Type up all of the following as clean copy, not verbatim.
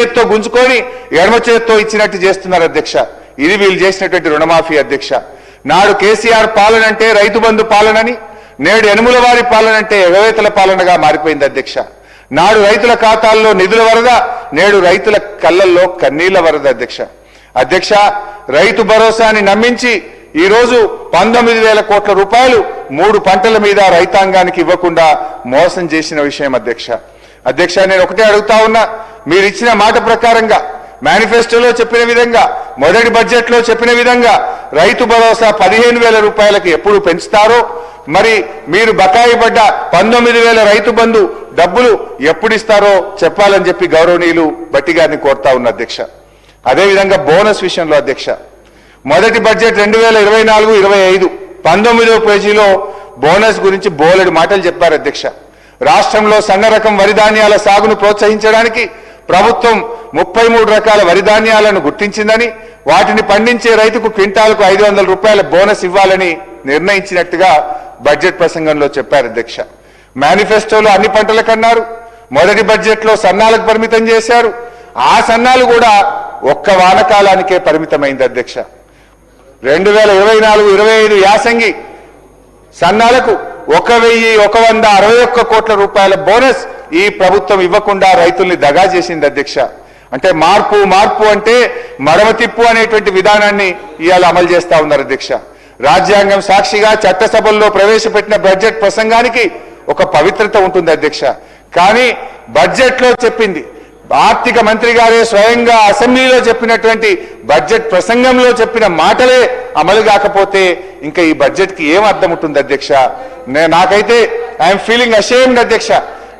చేత్తో గుంజుకొని ఎడమ చేత్తో ఇచ్చినట్టు చేస్తున్నారు అధ్యక్ష. ఇది వీళ్ళు చేసినటువంటి రుణమాఫీ అధ్యక్ష. నాడు కేసీఆర్ పాలన అంటే రైతు బంధు పాలనని, నేడు యనుమల వారి పాలన అంటే ఎగవేతల పాలనగా మారిపోయింది అధ్యక్ష. నాడు రైతుల ఖాతాల్లో నిధుల వరద, నేడు రైతుల కళ్ళల్లో కన్నీళ్ల వరద అధ్యక్ష. అధ్యక్ష, రైతు భరోసాని నమ్మించి ఈ రోజు 19,000 కోట్ల రూపాయలు 3 పంటల మీద రైతాంగానికి ఇవ్వకుండా మోసం చేసిన విషయం అధ్యక్ష. అధ్యక్ష, నేను ఒకటే అడుగుతా ఉన్నా, మీరు ఇచ్చిన మాట ప్రకారంగా మేనిఫెస్టోలో చెప్పిన విధంగా, మొదటి బడ్జెట్లో చెప్పిన విధంగా రైతు భరోసా 15,000 రూపాయలకు ఎప్పుడు పెంచుతారో, మరి మీరు బకాయి పడ్డ 19,000 రైతు బంధు డబ్బులు ఎప్పుడు ఇస్తారో చెప్పాలని చెప్పి గౌరవనీయులు భట్టి గారిని కోరుతా ఉన్న అధ్యక్ష. అదేవిధంగా బోనస్ విషయంలో అధ్యక్ష, మొదటి బడ్జెట్ 2024-25 19వ పేజీలో బోనస్ గురించి బోలెడు మాటలు చెప్పారు అధ్యక్ష. రాష్ట్రంలో సన్న రకం వరి ధాన్యాల సాగును ప్రోత్సహించడానికి ప్రభుత్వం 33 రకాల వరి ధాన్యాలను గుర్తించిందని, వాటిని పండించే రైతుకు క్వింటాల్కు 500 రూపాయల బోనస్ ఇవ్వాలని నిర్ణయించినట్టుగా బడ్జెట్ ప్రసంగంలో చెప్పారు అధ్యక్ష. మేనిఫెస్టోలో అన్ని పంటలకు అన్నారు, మొదటి బడ్జెట్లో సన్నాలకు పరిమితం చేశారు. ఆ సన్నాలు కూడా ఒక్క వానకాలానికే పరిమితమైంది అధ్యక్ష. 2024-25 యాసంగి సన్నాలకు 1,161 కోట్ల రూపాయల బోనస్ ఈ ప్రభుత్వం ఇవ్వకుండా రైతుల్ని దగా చేసింది అధ్యక్ష. అంటే మార్పు అంటే మడమతిప్పు అనేటువంటి విధానాన్ని ఇవాళ అమలు చేస్తా ఉన్నారు అధ్యక్ష. రాజ్యాంగం సాక్షిగా చట్టసభల్లో ప్రవేశపెట్టిన బడ్జెట్ ప్రసంగానికి ఒక పవిత్రత ఉంటుంది అధ్యక్ష. కానీ బడ్జెట్లో చెప్పింది, ఆర్థిక మంత్రి గారే స్వయంగా అసెంబ్లీలో చెప్పినటువంటి బడ్జెట్ ప్రసంగంలో చెప్పిన మాటలే అమలు కాకపోతే ఇంకా ఈ బడ్జెట్కి ఏం అర్థం ఉంటుంది అధ్యక్ష? నాకైతే ఐఎమ్ ఫీలింగ్ అషేమ్డ్ అధ్యక్ష.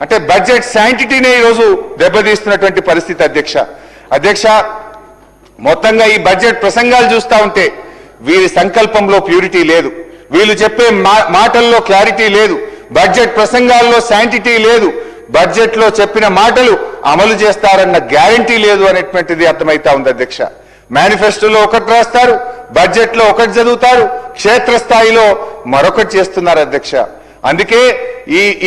అంటే బడ్జెట్ శాంటిటీనే ఈరోజు దెబ్బతీస్తున్నటువంటి పరిస్థితి అధ్యక్ష. అధ్యక్ష, మొత్తంగా ఈ బడ్జెట్ ప్రసంగాలు చూస్తూ ఉంటే వీరి సంకల్పంలో ప్యూరిటీ లేదు, వీళ్ళు చెప్పే మాటల్లో క్లారిటీ లేదు, బడ్జెట్ ప్రసంగాల్లో శాంటిటీ లేదు, బడ్జెట్లో చెప్పిన మాటలు అమలు చేస్తారన్న గ్యారంటీ లేదు అనేటువంటిది అర్థమైతా ఉంది అధ్యక్ష. మేనిఫెస్టోలో ఒకటి రాస్తారు, బడ్జెట్లో ఒకటి చదువుతారు, క్షేత్రస్థాయిలో మరొకటి చేస్తున్నారు అధ్యక్ష. అందుకే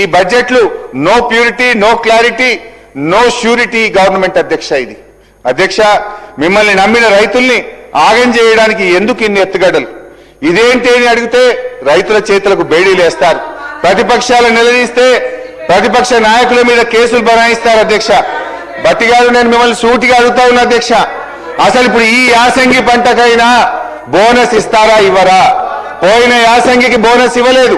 ఈ బడ్జెట్లు no purity, no clarity, no surety government అధ్యక్ష ఇది. అధ్యక్ష, మిమ్మల్ని నమ్మిన రైతుల్ని ఆగం చేయడానికి ఎందుకు ఇన్ని ఎత్తుగడలు? ఇదేంటి అని అడిగితే రైతుల చేతులకు బేడీలు వేస్తారు, ప్రతిపక్షాలు నిలదీస్తే ప్రతిపక్ష నాయకుల మీద కేసులు బనాయిస్తారు అధ్యక్ష. భట్టి గారు, నేను మిమ్మల్ని సూటిగా అడుగుతా ఉన్నా అధ్యక్ష, అసలు ఇప్పుడు ఈ యాసంగి పంటకైనా బోనస్ ఇస్తారా ఇవ్వరా? పోయిన యాసంగికి బోనస్ ఇవ్వలేదు,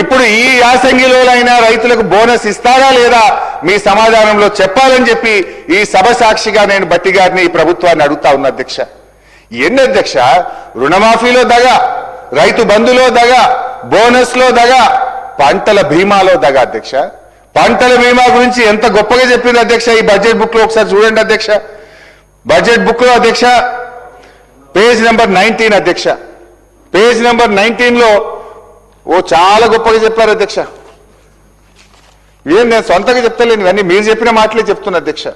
ఇప్పుడు ఈ యాసంగిలోనైనా రైతులకు బోనస్ ఇస్తారా లేదా మీ సమాధానంలో చెప్పాలని చెప్పి ఈ సభ సాక్షిగా నేను భట్టి గారిని, ఈ ప్రభుత్వాన్ని అడుగుతా ఉన్నా అధ్యక్ష. ఎన్ని అధ్యక్ష? రుణమాఫీలో దగా, రైతు బంధులో దగా, బోనస్ లో దగా, పంటల బీమాలో దగా అధ్యక్ష. పంటల బీమా గురించి ఎంత గొప్పగా చెప్పింది అధ్యక్ష ఈ బడ్జెట్ బుక్ లో, ఒకసారి చూడండి అధ్యక్ష. బడ్జెట్ బుక్ లో అధ్యక్ష పేజ్ నెంబర్ 19 అధ్యక్ష, పేజ్ నెంబర్ 19లో చాలా గొప్పగా చెప్పారు అధ్యక్ష. ఏం నేను సొంతంగా చెప్తలేను, ఇవన్నీ మీరు చెప్పిన మాటలే చెప్తున్నా అధ్యక్ష.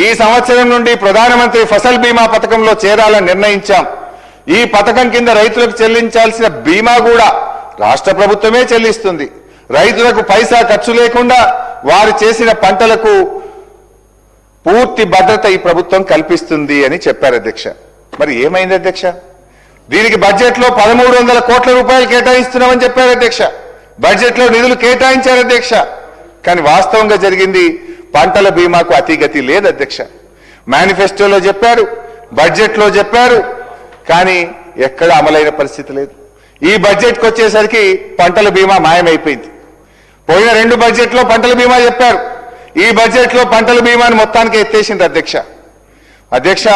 ఈ సంవత్సరం నుండి ప్రధానమంత్రి ఫసల్ బీమా పథకంలో చేరాలని నిర్ణయించాం. ఈ పథకం కింద రైతులకు చెల్లించాల్సిన బీమా కూడా రాష్ట్ర ప్రభుత్వమే చెల్లిస్తుంది. రైతులకు పైసా ఖర్చు లేకుండా వారు చేసిన పంటలకు పూర్తి భద్రత ఈ ప్రభుత్వం కల్పిస్తుంది అని చెప్పారు అధ్యక్ష. మరి ఏమైంది అధ్యక్ష? దీనికి బడ్జెట్లో 1,300 కోట్ల రూపాయలు కేటాయిస్తున్నామని చెప్పారు అధ్యక్ష. బడ్జెట్లో నిధులు కేటాయించారు అధ్యక్ష. కానీ వాస్తవంగా జరిగింది పంటల బీమాకు అతిగతి లేదు అధ్యక్ష. మేనిఫెస్టోలో చెప్పారు, బడ్జెట్లో చెప్పారు, కానీ ఎక్కడ అమలైన పరిస్థితి లేదు. ఈ బడ్జెట్కి వచ్చేసరికి పంటల బీమా మాయమైపోయింది. పోయిన 2 బడ్జెట్లో పంటల బీమా చెప్పారు, ఈ బడ్జెట్లో పంటల బీమాని మొత్తానికి ఎత్తేసింది అధ్యక్ష. అధ్యక్ష,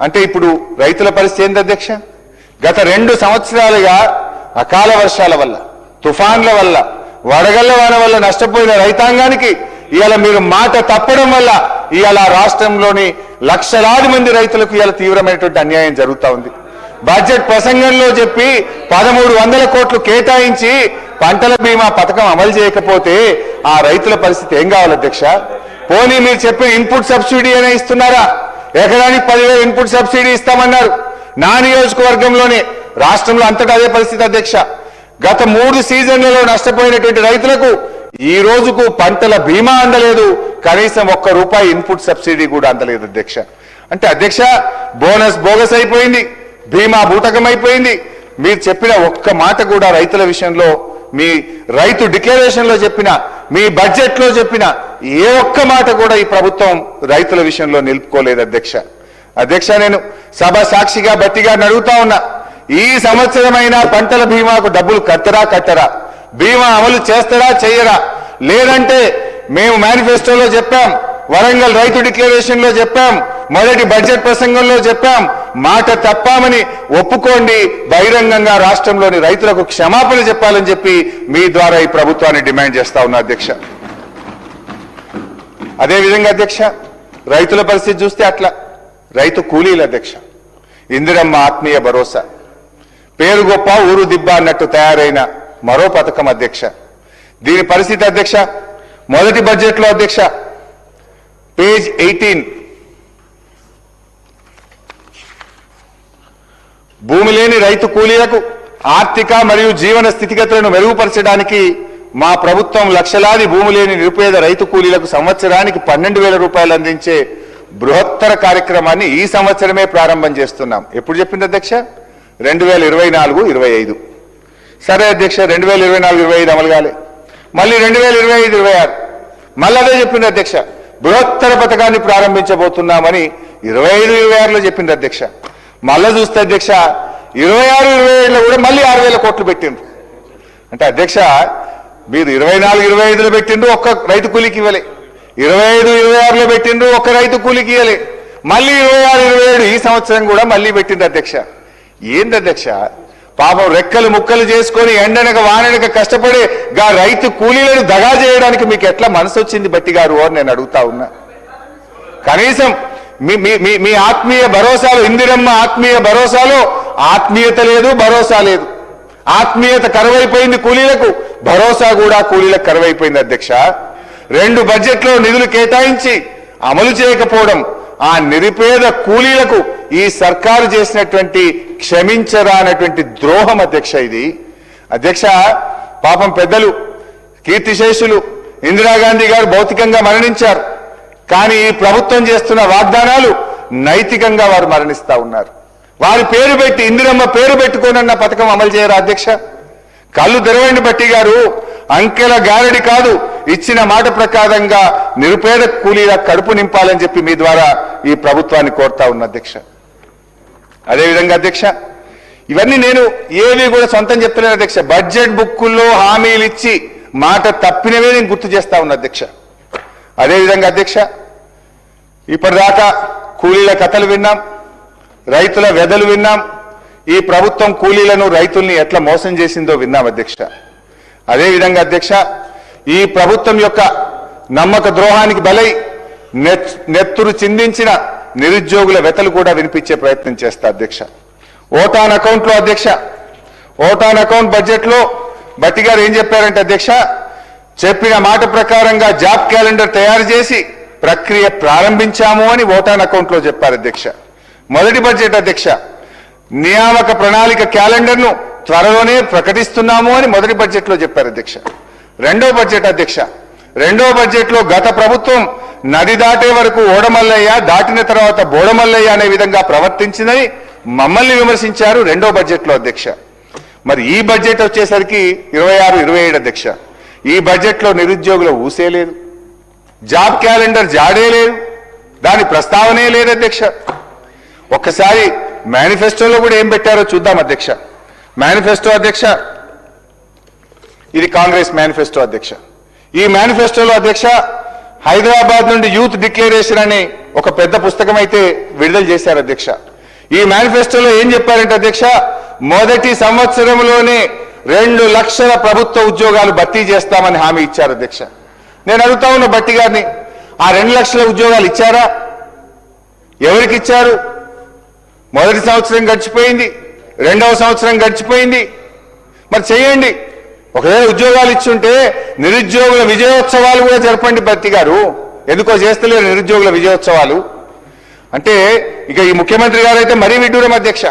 అంటే ఇప్పుడు రైతుల పరిస్థితి ఏంది అధ్యక్ష? గత 2 సంవత్సరాలుగా అకాల వర్షాల వల్ల, తుఫాన్ల వల్ల, వడగళ్ల వాన వల్ల నష్టపోయిన రైతాంగానికి ఇవాళ మీరు మాట తప్పడం వల్ల ఇవాళ రాష్ట్రంలోని లక్షలాది మంది రైతులకు ఇవాళ తీవ్రమైనటువంటి అన్యాయం జరుగుతూ ఉంది. బడ్జెట్ ప్రసంగంలో చెప్పి 1,300 కోట్లు కేటాయించి పంటల బీమా పథకం అమలు చేయకపోతే ఆ రైతుల పరిస్థితి ఏం కావాలి అధ్యక్ష? పోనీ మీరు చెప్పిన ఇన్పుట్ సబ్సిడీ అయినా ఇస్తున్నారా? ఎకరానికి 10,000 ఇన్పుట్ సబ్సిడీ ఇస్తామన్నారు. నా నియోజకవర్గంలోనే, రాష్ట్రంలో అంతటా అదే పరిస్థితి అధ్యక్ష. గత 3 సీజన్లలో నష్టపోయినటువంటి రైతులకు ఈ రోజుకు పంటల బీమా అందలేదు, కనీసం ₹1 ఇన్పుట్ సబ్సిడీ కూడా అందలేదు అధ్యక్ష. అంటే అధ్యక్ష, బోనస్ బోగస్ అయిపోయింది, బీమా బూటకం అయిపోయింది. మీరు చెప్పిన ఒక్క మాట కూడా రైతుల విషయంలో, మీ రైతు డిక్లరేషన్ లో చెప్పిన, మీ బడ్జెట్ లో చెప్పిన ఏ ఒక్క మాట కూడా ఈ ప్రభుత్వం రైతుల విషయంలో నిలుపుకోలేదు అధ్యక్ష. అధ్యక్ష, నేను సభ సాక్షిగా బట్టిగా అడుగుతా ఉన్నా, ఈ సంవత్సరమైనా పంటల బీమాకు డబ్బులు కట్టరా? బీమా అమలు చేస్తారా చెయ్యరా? లేదంటే మేము మేనిఫెస్టోలో చెప్పాం, వరంగల్ రైతు డిక్లరేషన్ లో చెప్పాం, మొదటి బడ్జెట్ ప్రసంగంలో చెప్పాం, మాట తప్పామని ఒప్పుకోండి, బహిరంగంగా రాష్ట్రంలోని రైతులకు క్షమాపణ చెప్పాలని చెప్పి మీ ద్వారా ఈ ప్రభుత్వాన్ని డిమాండ్ చేస్తా ఉన్నా అధ్యక్ష. అదేవిధంగా అధ్యక్ష, రైతుల పరిస్థితి చూస్తే అట్లా రైతు కూలీల అధ్యక్ష, ఇందిరమ్మ ఆత్మీయ భరోసా, పేరు గొప్ప ఊరు దిబ్బ అన్నట్టు తయారైన మరో పథకం అధ్యక్ష. దీని పరిస్థితి అధ్యక్ష, మొదటి బడ్జెట్లో అధ్యక్ష, పేజ్ 18, భూమి లేని రైతు కూలీలకు ఆర్థిక మరియు జీవన స్థితిగతులను మెరుగుపరచడానికి మా ప్రభుత్వం లక్షలాది భూమి లేని నిరుపేద రైతు కూలీలకు సంవత్సరానికి ₹12,000 అందించే బృహత్తర కార్యక్రమాన్ని ఈ సంవత్సరమే ప్రారంభం చేస్తున్నాం. ఎప్పుడు చెప్పింది అధ్యక్ష? 2024-25. సరే అధ్యక్ష, 2024-25 అమలు కాలే, మళ్ళీ 2025-26 మళ్ళీ అదే చెప్పింది అధ్యక్ష, బృహత్తర పథకాన్ని ప్రారంభించబోతున్నామని 25-26లో చెప్పింది అధ్యక్ష. మళ్ళా చూస్తే అధ్యక్ష 26-27లో కూడా మళ్ళీ 6,000 కోట్లు పెట్టిండ్రు. అంటే అధ్యక్ష, మీరు 24-25లో పెట్టిండ్రు, ఒక్క రైతు కూలీకి ఇవ్వలే, 25-26లో పెట్టిండ్రు, ఒక్క రైతు కూలీకి ఇవ్వలే, మళ్ళీ 26-27 ఈ సంవత్సరం కూడా మళ్ళీ పెట్టిండ్రు అధ్యక్ష. ఏంది అధ్యక్ష, పాపం రెక్కలు ముక్కలు చేసుకొని ఎండనక వాననక కష్టపడే గా రైతు కూలీలను దగా చేయడానికి మీకు ఎట్లా మనసు వచ్చింది బట్టి గారు అని నేను అడుగుతా ఉన్నా. కనీసం మీ ఆత్మీయ భరోసాలో, ఇందిరమ్మ ఆత్మీయ భరోసాలో ఆత్మీయత లేదు, భరోసా లేదు. ఆత్మీయత కరువైపోయింది కూలీలకు, భరోసా కూడా కూలీలకు కరువైపోయింది అధ్యక్ష. 2 బడ్జెట్లో నిధులు కేటాయించి అమలు చేయకపోవడం ఆ నిరుపేద కూలీలకు ఈ సర్కారు చేసినటువంటి క్షమించరానటువంటి ద్రోహం అధ్యక్ష ఇది. అధ్యక్ష, పాపం పెద్దలు కీర్తిశేషులు ఇందిరాగాంధీ గారు భౌతికంగా మరణించారు, కానీ ఈ ప్రభుత్వం చేస్తున్న వాగ్దానాలు నైతికంగా వారు మరణిస్తా ఉన్నారు. వారి పేరు పెట్టి, ఇందిరమ్మ పేరు పెట్టుకోనన్న పథకం అమలు చేయరా అధ్యక్ష? కళ్ళు తెరవండి బట్టి గారు, అంకెల గారడి కాదు, ఇచ్చిన మాట ప్రకారంగా నిరుపేద కూలీల కడుపు నింపాలని చెప్పి మీ ద్వారా ఈ ప్రభుత్వాన్ని కోరుతా ఉన్న అధ్యక్ష. అదేవిధంగా అధ్యక్ష, ఇవన్నీ నేను ఏవి కూడా సొంతం చెప్తున్నాను అధ్యక్ష, బడ్జెట్ బుక్కుల్లో హామీలు ఇచ్చి మాట తప్పినవే నేను గుర్తు చేస్తా ఉన్నా అధ్యక్ష. అదేవిధంగా అధ్యక్ష, ఇప్పటిదాకా కూలీల కథలు విన్నాం, రైతుల వెదలు విన్నాం, ఈ ప్రభుత్వం కూలీలను రైతుల్ని ఎట్లా మోసం చేసిందో విన్నాం అధ్యక్ష. అదేవిధంగా అధ్యక్ష, ఈ ప్రభుత్వం యొక్క నమ్మక ద్రోహానికి బలై నెత్తురు చిందించిన నిరుద్యోగుల వెతలు కూడా వినిపించే ప్రయత్నం చేస్తా అధ్యక్ష. ఓటాన్ అకౌంట్లో అధ్యక్ష, ఓటాన్ అకౌంట్ బడ్జెట్లో బట్టి గారు ఏం చెప్పారంటే అధ్యక్ష, చెప్పిన మాట ప్రకారంగా జాబ్ క్యాలెండర్ తయారు చేసి ప్రక్రియ ప్రారంభించాము అని ఓటాన్ అకౌంట్లో చెప్పారు అధ్యక్ష. మొదటి బడ్జెట్ అధ్యక్ష, నియామక ప్రణాళిక క్యాలెండర్ను త్వరలోనే ప్రకటిస్తున్నాము అని మొదటి బడ్జెట్లో చెప్పారు అధ్యక్ష. రెండో బడ్జెట్ అధ్యక్ష, రెండో బడ్జెట్లో గత ప్రభుత్వం నది దాటే వరకు ఓడమల్లయ్య, దాటిన తర్వాత బోడమల్లయ్య అనే విధంగా ప్రవర్తించిందని మమ్మల్ని విమర్శించారు రెండో బడ్జెట్లో అధ్యక్ష. మరి ఈ బడ్జెట్ వచ్చేసరికి 26-27 అధ్యక్ష, ఈ బడ్జెట్లో నిరుద్యోగుల ఊసే లేదు, జాబ్ క్యాలెండర్ జాడే లేదు, దాని ప్రస్తావనే లేదు అధ్యక్ష. ఒక్కసారి మేనిఫెస్టోలో కూడా ఏం పెట్టారో చూద్దాం అధ్యక్ష. మేనిఫెస్టో అధ్యక్ష, ఇది కాంగ్రెస్ మేనిఫెస్టో అధ్యక్ష. ఈ మేనిఫెస్టోలో అధ్యక్ష, హైదరాబాద్ నుండి యూత్ డిక్లరేషన్ అని ఒక పెద్ద పుస్తకం అయితే విడుదల చేశారు అధ్యక్ష. ఈ మేనిఫెస్టోలో ఏం చెప్పారంటే అధ్యక్ష, మొదటి సంవత్సరంలోనే 2 లక్షల ప్రభుత్వ ఉద్యోగాలు భర్తీ చేస్తామని హామీ ఇచ్చారు అధ్యక్ష. నేను అడుగుతా ఉన్న బట్టి గారిని, ఆ 2 లక్షల ఉద్యోగాలు ఇచ్చారా? ఎవరికి ఇచ్చారు? మొదటి సంవత్సరం గడిచిపోయింది, రెండవ సంవత్సరం గడిచిపోయింది, మరి చేయండి. ఒకవేళ ఉద్యోగాలు ఇచ్చుంటే నిరుద్యోగుల విజయోత్సవాలు కూడా జరపండి బట్టి గారు. ఎందుకో చేస్తలేరు నిరుద్యోగుల విజయోత్సవాలు. అంటే ఇక ఈ ముఖ్యమంత్రి గారు అయితే మరీ విడ్డూరం అధ్యక్ష.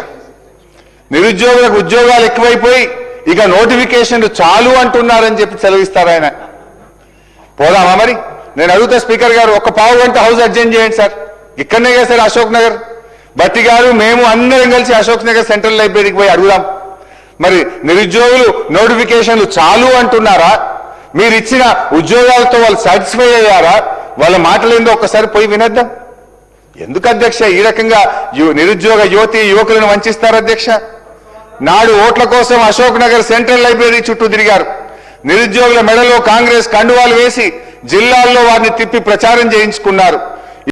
నిరుద్యోగులకు ఉద్యోగాలు ఎక్కువైపోయి ఇక నోటిఫికేషన్లు చాలు అంటున్నారని చెప్పి సెలవిస్తారు ఆయన. పోదామా మరి? నేను అడుగుతా స్పీకర్ గారు, ఒక పావు గంట హౌస్ అడ్జెంట్ చేయండి సార్. ఇక్కడనే కదా సార్ అశోక్ నగర్. బట్టి గారు మేము అందరం కలిసి అశోక్ నగర్ సెంట్రల్ లైబ్రరీకి పోయి అడుగుదాం. మరి నిరుద్యోగులు నోటిఫికేషన్లు చాలు అంటున్నారా? మీరు ఇచ్చిన ఉద్యోగాలతో వాళ్ళు సాటిస్ఫై అయ్యారా? వాళ్ళ మాటలు ఏందో ఒక్కసారి పోయి వినొద్దాం. ఎందుకు అధ్యక్ష ఈ రకంగా నిరుద్యోగ యువతి యువకులను వంచిస్తారు అధ్యక్ష? నాడు ఓట్ల కోసం అశోక్ నగర్ సెంట్రల్ లైబ్రరీ చుట్టూ తిరిగారు. నిరుద్యోగుల మెడలో కాంగ్రెస్ కండువాలు వేసి జిల్లాల్లో వారిని తిప్పి ప్రచారం చేయించుకున్నారు.